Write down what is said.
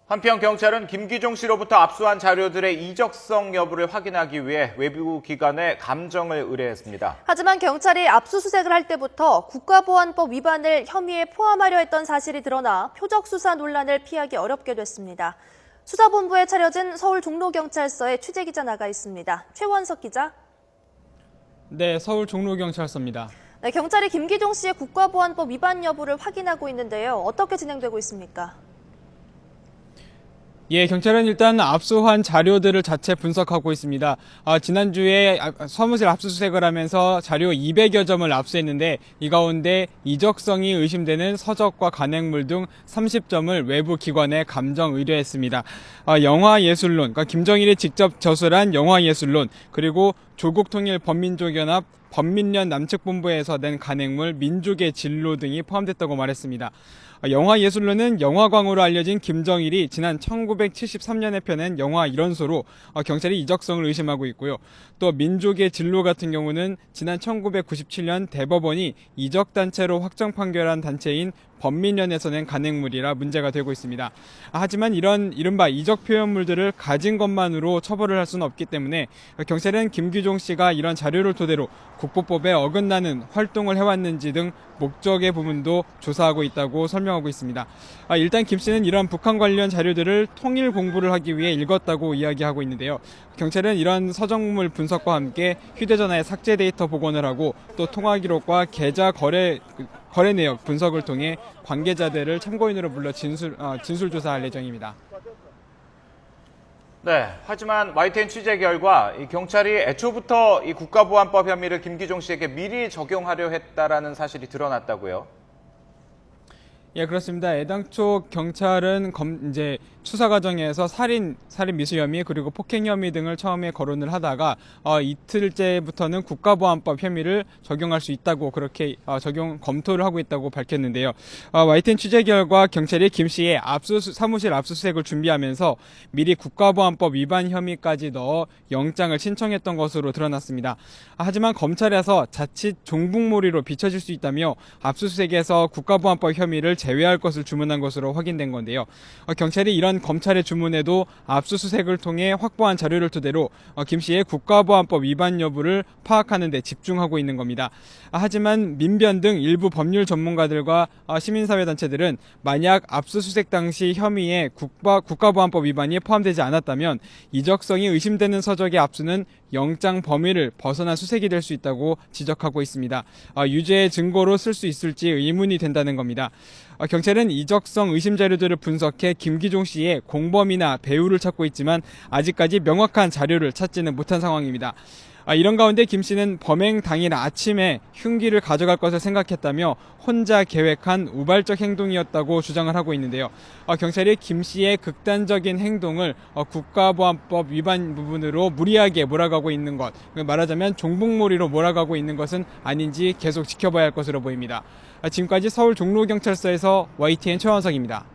한편 경찰은 김기종 씨로부터 압수한 자료들의 이적성 여부를 확인하기 위해 외부 기관에 감정을 의뢰했습니다. 하지만 경찰이 압수수색을 할 때부터 국가보안법 위반을 혐의에 포함하려 했던 사실이 드러나 표적 수사 논란을 피하기 어렵게 됐습니다. 수사본부에 차려진 서울 종로경찰서에 취재기자 나가 있습니다. 최원석 기자. 네, 서울 종로경찰서입니다. 네, 경찰이 김기종 씨의 국가보안법 위반 여부를 확인하고 있는데요. 어떻게 진행되고 있습니까? 예, 경찰은 일단 압수한 자료들을 자체 분석하고 있습니다. 지난주에 사무실 압수수색을 하면서 자료 200여 점을 압수했는데 이 가운데 이적성이 의심되는 서적과 간행물 등 30점을 외부 기관에 감정 의뢰했습니다. 영화예술론, 그러니까 김정일이 직접 저술한 영화예술론, 그리고 조국통일범민족연합 범민련 남측본부에서 낸 간행물 민족의 진로 등이 포함됐다고 말했습니다. 영화예술론은 영화광으로 알려진 김정일이 지난 1973년에 펴낸 영화 일원소로 경찰이 이적성을 의심하고 있고요. 또 민족의 진로 같은 경우는 지난 1997년 대법원이 이적단체로 확정 판결한 단체인 범민련에서 낸 간행물이라 문제가 되고 있습니다. 하지만 이런 이른바 이적 표현물들을 가진 것만으로 처벌을 할 수는 없기 때문에 경찰은 김기종 씨가 이런 자료를 토대로 국보법에 어긋나는 활동을 해왔는지 등 목적의 부분도 조사하고 있다고 설명하고 있습니다. 일단 김 씨는 이런 북한 관련 자료들을 통일 공부를 하기 위해 읽었다고 이야기하고 있는데요. 경찰은 이런 서적물 분석과 함께 휴대전화의 삭제 데이터 복원을 하고 또 통화 기록과 계좌 거래 내역 분석을 통해 관계자들을 참고인으로 불러 진술 조사할 예정입니다. 네, 하지만 YTN 취재 결과 이 경찰이 애초부터 이 국가보안법 혐의를 김기종 씨에게 미리 적용하려 했다라는 사실이 드러났다고요. 예, 그렇습니다. 애당초 경찰은 이제 수사 과정에서 살인 미수 혐의 그리고 폭행 혐의 등을 처음에 거론을 하다가 이틀째부터는 국가보안법 혐의를 적용할 수 있다고 그렇게 검토를 하고 있다고 밝혔는데요. YTN 취재 결과 경찰이 김 씨의 사무실 압수수색을 준비하면서 미리 국가보안법 위반 혐의까지 넣어 영장을 신청했던 것으로 드러났습니다. 하지만 검찰에서 자칫 종북몰이로 비춰질 수 있다며 압수수색에서 국가보안법 혐의를 제외할 것을 주문한 것으로 확인된 건데요. 경찰이 이런 검찰의 주문에도 압수수색을 통해 확보한 자료를 토대로 김 씨의 국가보안법 위반 여부를 파악하는 데 집중하고 있는 겁니다. 하지만 민변 등 일부 법률 전문가들과 시민사회단체들은 만약 압수수색 당시 혐의에 국가보안법 위반이 포함되지 않았다면 이적성이 의심되는 서적의 압수는 영장 범위를 벗어난 수색이 될 수 있다고 지적하고 있습니다. 유죄의 증거로 쓸 수 있을지 의문이 된다는 겁니다. 경찰은 이적성 의심 자료들을 분석해 김기종 씨의 공범이나 배후를 찾고 있지만 아직까지 명확한 자료를 찾지는 못한 상황입니다. 이런 가운데 김 씨는 범행 당일 아침에 흉기를 가져갈 것을 생각했다며 혼자 계획한 우발적 행동이었다고 주장을 하고 있는데요. 경찰이 김 씨의 극단적인 행동을 국가보안법 위반 부분으로 무리하게 몰아가고 있는 것, 말하자면 종북몰이로 몰아가고 있는 것은 아닌지 계속 지켜봐야 할 것으로 보입니다. 지금까지 서울 종로경찰서에서 YTN 최원석입니다.